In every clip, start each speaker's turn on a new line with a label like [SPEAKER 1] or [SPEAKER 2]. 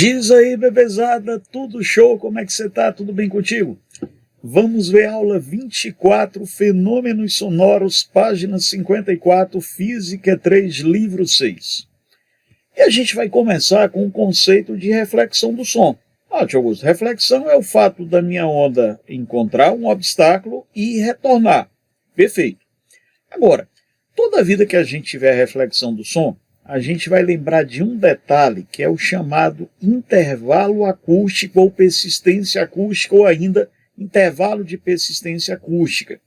[SPEAKER 1] Diz aí, bebezada, tudo show? Como é que você tá? Tudo bem contigo? Vamos ver a aula 24, Fenômenos Sonoros, página 54, Física 3, livro 6. E a gente vai começar com o conceito de reflexão do som. Tio Augusto, reflexão é o fato da minha onda encontrar um obstáculo e retornar. Perfeito. Agora, toda vida que a gente tiver reflexão do som, a gente vai lembrar de um detalhe que é o chamado intervalo acústico ou persistência acústica ou ainda intervalo de persistência acústica,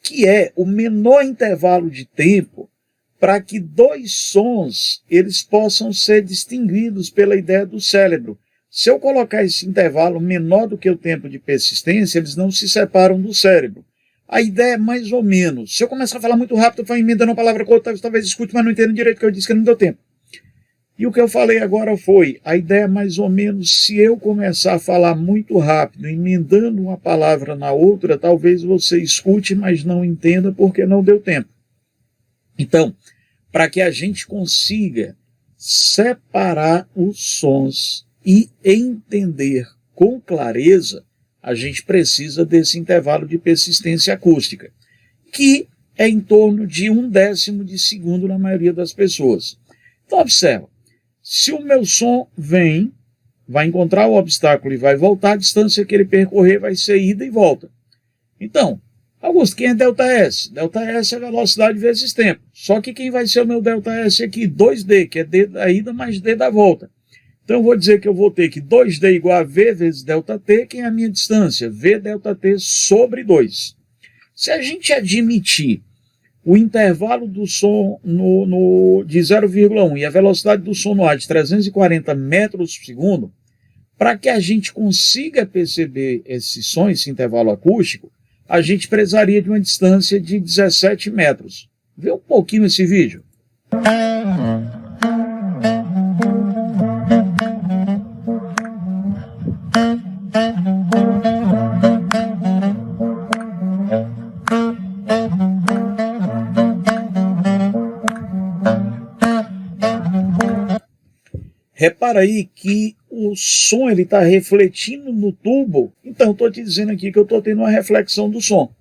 [SPEAKER 1] que é o menor intervalo de tempo para que dois sons eles possam ser distinguidos pela ideia do cérebro. Se eu colocar esse intervalo menor do que o tempo de persistência, eles não se separam do cérebro. A ideia é mais ou menos. Se eu começar a falar muito rápido, eu vou emendando uma palavra com outra, talvez escute, mas não entendo direito o que eu disse, que não deu tempo. E o que eu falei agora foi, a ideia é mais ou menos, se eu começar a falar muito rápido, emendando uma palavra na outra, talvez você escute, mas não entenda porque não deu tempo. Então, para que a gente consiga separar os sons e entender com clareza, a gente precisa desse intervalo de persistência acústica, que é em torno de 1/10 de segundo na maioria das pessoas. Então, observa, se o meu som vai encontrar o obstáculo e vai voltar, a distância que ele percorrer vai ser ida e volta. Então, Augusto, quem é ΔS? ΔS é velocidade vezes tempo. Só que quem vai ser o meu ΔS aqui? 2D, que é D da ida mais D da volta. Então eu vou dizer que eu vou ter que 2D igual a V vezes ΔT, que é a minha distância, V ΔT sobre 2. Se a gente admitir o intervalo do som de 0,1 e a velocidade do som no ar de 340 metros por segundo, para que a gente consiga perceber esse som, esse intervalo acústico, a gente precisaria de uma distância de 17 metros. Vê um pouquinho esse vídeo. Repara aí que o som está refletindo no tubo, então estou te dizendo aqui que eu estou tendo uma reflexão do som.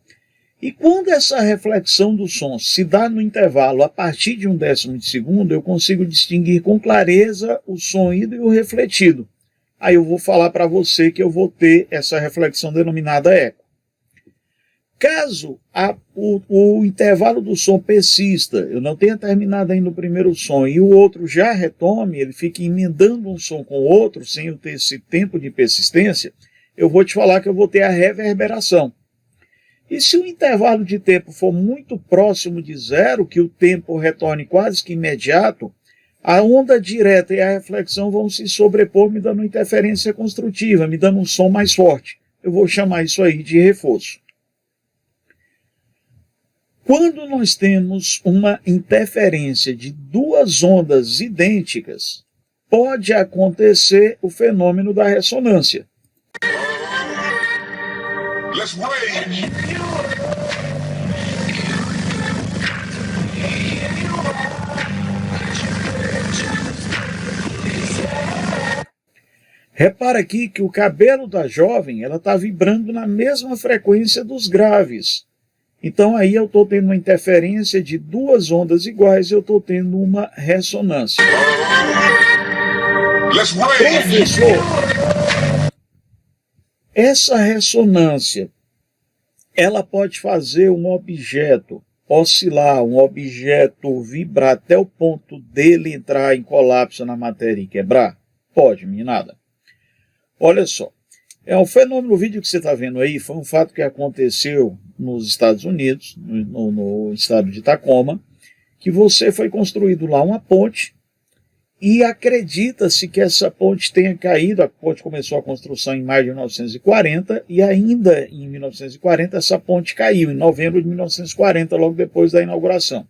[SPEAKER 1] E quando essa reflexão do som se dá no intervalo a partir de 1/10 de segundo, eu consigo distinguir com clareza o som ido e o refletido. Aí eu vou falar para você que eu vou ter essa reflexão denominada eco. Caso o intervalo do som persista, eu não tenha terminado ainda o primeiro som e o outro já retome, ele fica emendando um som com o outro, sem eu ter esse tempo de persistência, eu vou te falar que eu vou ter a reverberação. E se o intervalo de tempo for muito próximo de zero, que o tempo retorne quase que imediato, a onda direta e a reflexão vão se sobrepor, me dando uma interferência construtiva, me dando um som mais forte. Eu vou chamar isso aí de reforço. Quando nós temos uma interferência de duas ondas idênticas, pode acontecer o fenômeno da ressonância. Let's rage. Repara aqui que o cabelo da jovem está vibrando na mesma frequência dos graves. Então aí eu estou tendo uma interferência de duas ondas iguais, eu estou tendo uma ressonância. Professor, essa ressonância, ela pode fazer um objeto oscilar, um objeto vibrar até o ponto dele entrar em colapso na matéria e quebrar? Pode, meninada. Olha só, o fenômeno, o vídeo que você está vendo aí foi um fato que aconteceu nos Estados Unidos, no estado de Tacoma, que foi construído lá uma ponte e acredita-se que essa ponte tenha caído. A ponte começou a construção em maio de 1940 e ainda em 1940 essa ponte caiu, em novembro de 1940, logo depois da inauguração.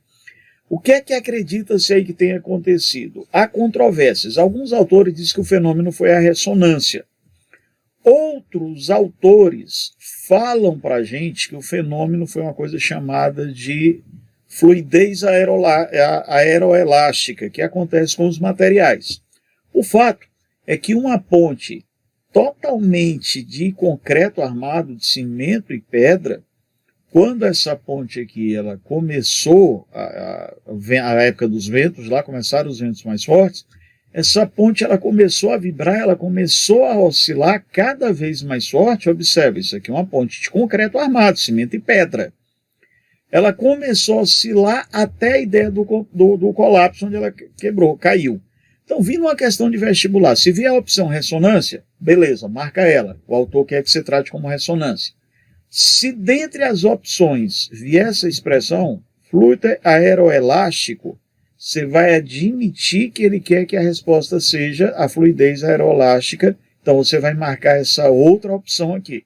[SPEAKER 1] O que é que acredita-se aí que tenha acontecido? Há controvérsias. Alguns autores dizem que o fenômeno foi a ressonância. Outros autores falam para a gente que o fenômeno foi uma coisa chamada de fluidez aeroelástica, que acontece com os materiais. O fato é que uma ponte totalmente de concreto armado, de cimento e pedra, quando essa ponte aqui ela começou, a época dos ventos, lá começaram os ventos mais fortes, essa ponte ela começou a vibrar, ela começou a oscilar cada vez mais forte. Observe, isso aqui é uma ponte de concreto armado, cimento e pedra. Ela começou a oscilar até a ideia do colapso, onde ela quebrou, caiu. Então, vindo uma questão de vestibular, se vier a opção ressonância, beleza, marca ela. O autor quer que você trate como ressonância. Se dentre as opções vier essa expressão, fluido aeroelástico, você vai admitir que ele quer que a resposta seja a fluidez aeroelástica, então você vai marcar essa outra opção aqui.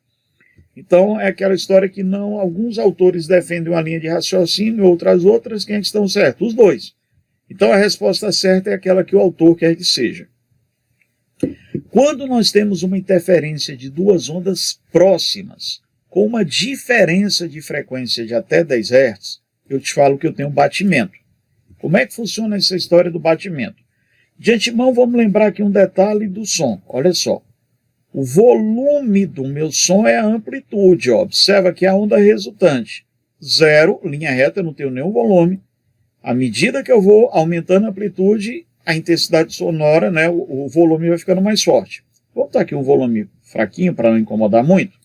[SPEAKER 1] Então é aquela história que não, alguns autores defendem uma linha de raciocínio, outras, quem é que estão certos? Os dois. Então a resposta certa é aquela que o autor quer que seja. Quando nós temos uma interferência de duas ondas próximas, com uma diferença de frequência de até 10 Hz, eu te falo que eu tenho batimento. Como é que funciona essa história do batimento? De antemão, vamos lembrar aqui um detalhe do som. Olha só. O volume do meu som é a amplitude. Ó. Observa que a onda resultante. 0, linha reta, eu não tenho nenhum volume. À medida que eu vou aumentando a amplitude, a intensidade sonora, né, o volume vai ficando mais forte. Vou botar aqui um volume fraquinho para não incomodar muito.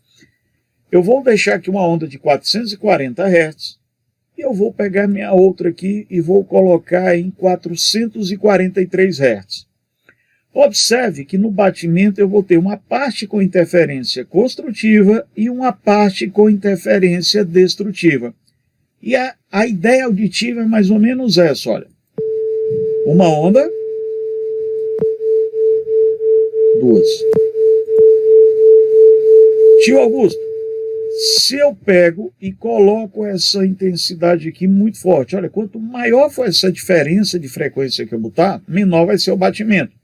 [SPEAKER 1] Eu vou deixar aqui uma onda de 440 Hz. E eu vou pegar minha outra aqui e vou colocar em 443 Hz. Observe que no batimento eu vou ter uma parte com interferência construtiva e uma parte com interferência destrutiva. E a ideia auditiva é mais ou menos essa, olha. Uma onda, duas. Tio Augusto, se eu pego e coloco essa intensidade aqui muito forte, olha, quanto maior for essa diferença de frequência que eu botar, menor vai ser o batimento.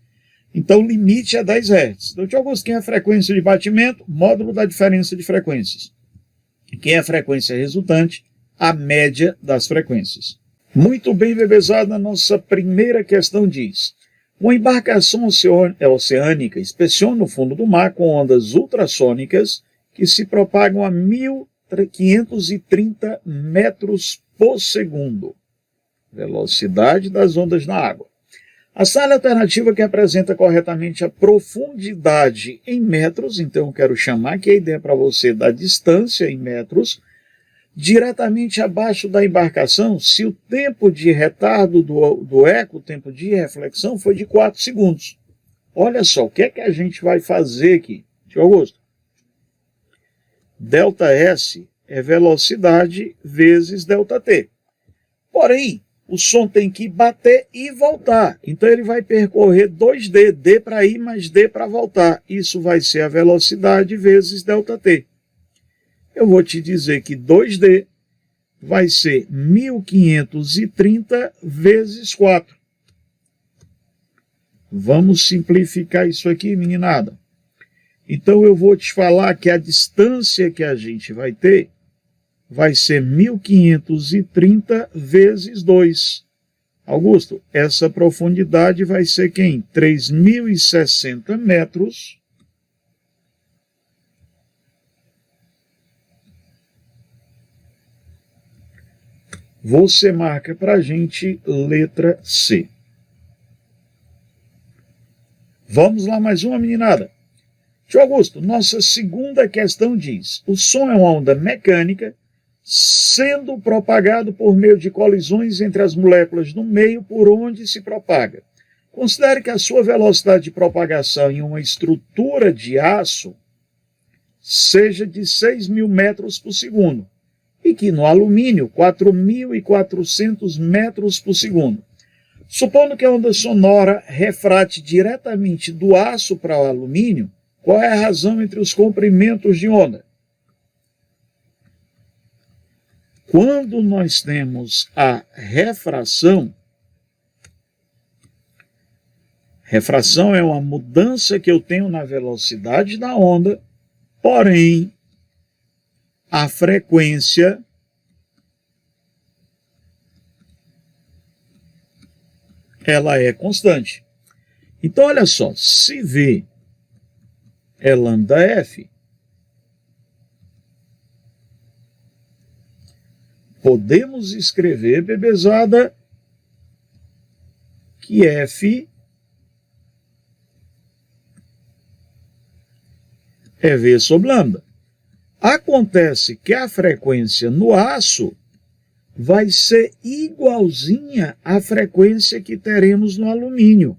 [SPEAKER 1] Então, o limite é 10 Hz. Então, tio Augusto, quem é a frequência de batimento? Módulo da diferença de frequências. Quem é a frequência resultante? A média das frequências. Muito bem, bebezada, nossa primeira questão diz: uma embarcação oceânica inspeciona o fundo do mar com ondas ultrassônicas que se propagam a 1.530 metros por segundo. Velocidade das ondas na água. Assinale a alternativa que apresenta corretamente a profundidade em metros, então eu quero chamar aqui a ideia para você da distância em metros, diretamente abaixo da embarcação, se o tempo de retardo do eco, o tempo de reflexão, foi de 4 segundos. Olha só, o que é que a gente vai fazer aqui? Tio Augusto. ΔS é velocidade vezes ΔT. Porém, o som tem que bater e voltar. Então ele vai percorrer 2D, D para ir mais D para voltar. Isso vai ser a velocidade vezes ΔT. Eu vou te dizer que 2D vai ser 1.530 vezes 4. Vamos simplificar isso aqui, meninada. Então eu vou te falar que a distância que a gente vai ter vai ser 1.530 vezes 2. Augusto, essa profundidade vai ser quem? 3.060 metros. Você marca para a gente letra C. Vamos lá, mais uma, meninada. Tio Augusto, nossa segunda questão diz: o som é uma onda mecânica sendo propagado por meio de colisões entre as moléculas no meio por onde se propaga. Considere que a sua velocidade de propagação em uma estrutura de aço seja de 6.000 metros por segundo e que no alumínio 4.400 metros por segundo. Supondo que a onda sonora refrate diretamente do aço para o alumínio, qual é a razão entre os comprimentos de onda? Quando nós temos a refração é uma mudança que eu tenho na velocidade da onda, porém, a frequência ela é constante. Então, olha só, se V é lambda F, podemos escrever, bebezada, que F é V sobre lambda. Acontece que a frequência no aço vai ser igualzinha à frequência que teremos no alumínio.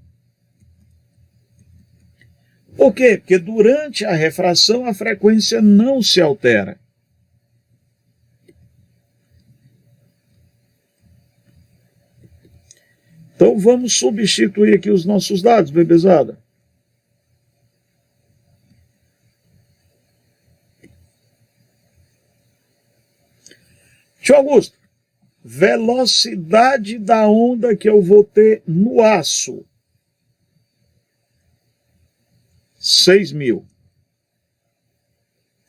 [SPEAKER 1] Por quê? Porque durante a refração a frequência não se altera. Então vamos substituir aqui os nossos dados, bebezada. Tio Augusto, velocidade da onda que eu vou ter no aço. 6.000.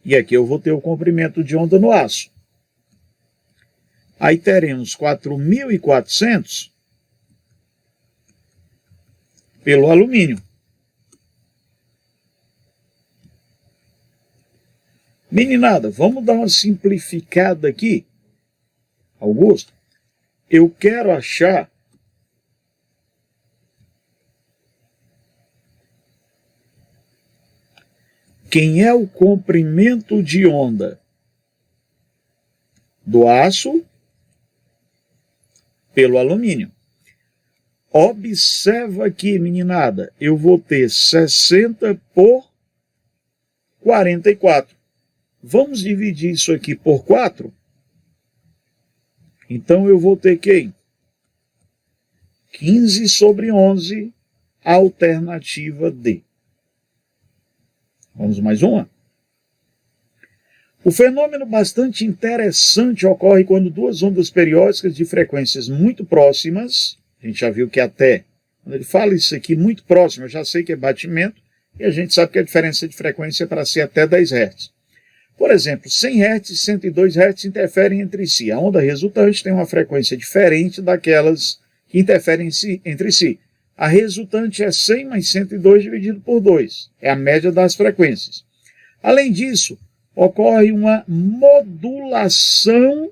[SPEAKER 1] E aqui eu vou ter o comprimento de onda no aço. Aí teremos 4.400 pelo alumínio. Meninada, vamos dar uma simplificada aqui. Augusto, eu quero achar quem é o comprimento de onda do aço pelo alumínio. Observa aqui, meninada, eu vou ter 60 por 44. Vamos dividir isso aqui por 4? Então eu vou ter quem? 15 sobre 11, alternativa D. Vamos mais uma? O fenômeno bastante interessante ocorre quando duas ondas periódicas de frequências muito próximas, a gente já viu que até, quando ele fala isso aqui, muito próximo, eu já sei que é batimento, e a gente sabe que a diferença de frequência é para ser até 10 Hz. Por exemplo, 100 Hz e 102 Hz interferem entre si. A onda resultante tem uma frequência diferente daquelas que interferem entre si. A resultante é 100 mais 102 dividido por 2. É a média das frequências. Além disso, ocorre uma modulação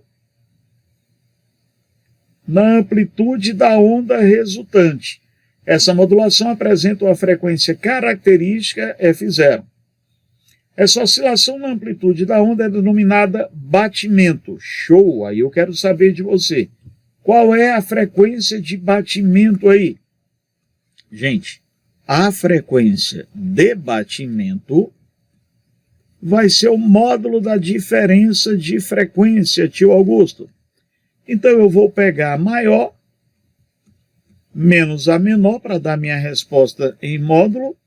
[SPEAKER 1] na amplitude da onda resultante. Essa modulação apresenta uma frequência característica F0. Essa oscilação na amplitude da onda é denominada batimento. Show! Aí eu quero saber de você. Qual é a frequência de batimento aí? Gente, a frequência de batimento vai ser o módulo da diferença de frequência, tio Augusto. Então eu vou pegar a maior menos a menor para dar minha resposta em módulo.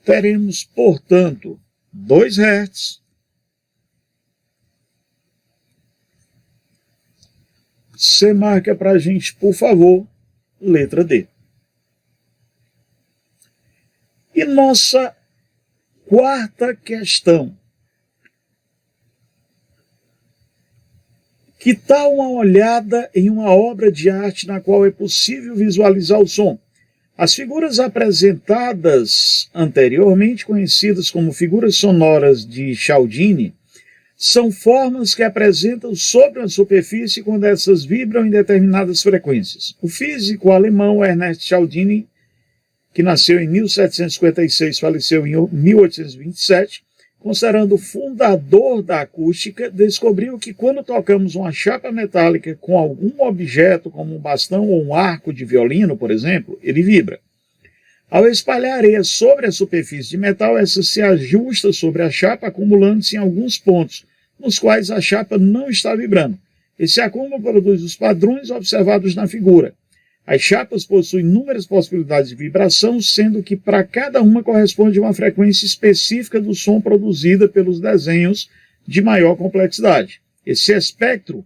[SPEAKER 1] Teremos, portanto, 2 Hz. Você marca para a gente, por favor, letra D. E nossa quarta questão. Que tal uma olhada em uma obra de arte na qual é possível visualizar o som? As figuras apresentadas anteriormente, conhecidas como figuras sonoras de Cialdini, são formas que apresentam sobre uma superfície quando essas vibram em determinadas frequências. O físico alemão Ernest Cialdini, que nasceu em 1756 e faleceu em 1827, considerando o fundador da acústica, descobriu que quando tocamos uma chapa metálica com algum objeto, como um bastão ou um arco de violino, por exemplo, ele vibra. Ao espalhar areia sobre a superfície de metal, essa se ajusta sobre a chapa, acumulando-se em alguns pontos, nos quais a chapa não está vibrando. Esse acúmulo produz os padrões observados na figura. As chapas possuem inúmeras possibilidades de vibração, sendo que para cada uma corresponde uma frequência específica do som produzida pelos desenhos de maior complexidade. Esse espectro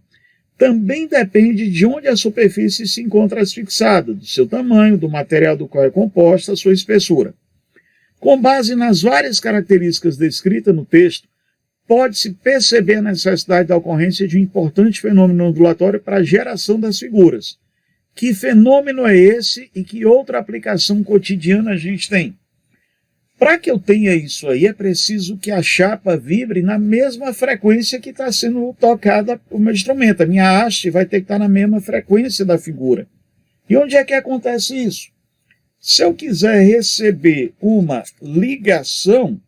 [SPEAKER 1] também depende de onde a superfície se encontra asfixada, do seu tamanho, do material do qual é composta, a sua espessura. Com base nas várias características descritas no texto, pode-se perceber a necessidade da ocorrência de um importante fenômeno ondulatório para a geração das figuras. Que fenômeno é esse e que outra aplicação cotidiana a gente tem? Para que eu tenha isso aí, é preciso que a chapa vibre na mesma frequência que está sendo tocada o meu instrumento. A minha haste vai ter que estar na mesma frequência da figura. E onde é que acontece isso? Se eu quiser receber uma ligação,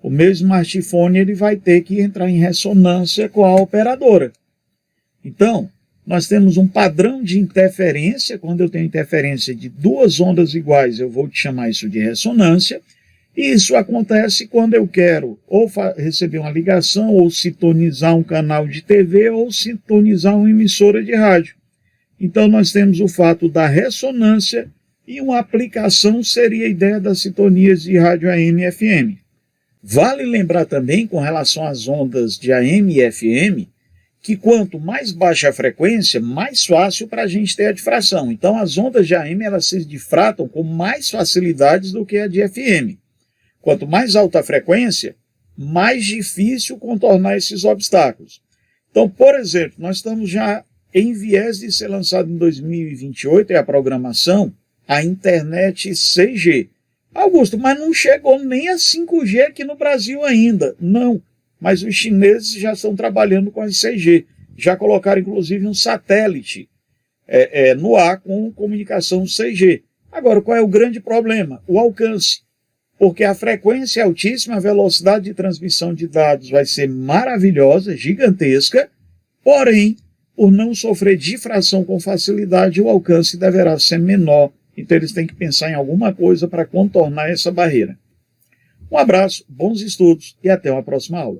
[SPEAKER 1] o meu smartphone ele vai ter que entrar em ressonância com a operadora. Então, nós temos um padrão de interferência. Quando eu tenho interferência de duas ondas iguais, eu vou chamar isso de ressonância. E isso acontece quando eu quero ou receber uma ligação, ou sintonizar um canal de TV, ou sintonizar uma emissora de rádio. Então nós temos o fato da ressonância e uma aplicação seria a ideia das sintonias de rádio AM e FM. Vale lembrar também, com relação às ondas de AM e FM, que quanto mais baixa a frequência, mais fácil para a gente ter a difração. Então as ondas de AM elas se difratam com mais facilidades do que a de FM. Quanto mais alta a frequência, mais difícil contornar esses obstáculos. Então, por exemplo, nós estamos já em viés de ser lançado em 2028, é a programação, a internet 6G. Augusto, mas não chegou nem a 5G aqui no Brasil ainda. Não, mas os chineses já estão trabalhando com as 6G. Já colocaram, inclusive, um satélite no ar com comunicação 6G. Agora, qual é o grande problema? O alcance. Porque a frequência é altíssima, a velocidade de transmissão de dados vai ser maravilhosa, gigantesca, porém, por não sofrer difração com facilidade, o alcance deverá ser menor. Então eles têm que pensar em alguma coisa para contornar essa barreira. Um abraço, bons estudos e até uma próxima aula.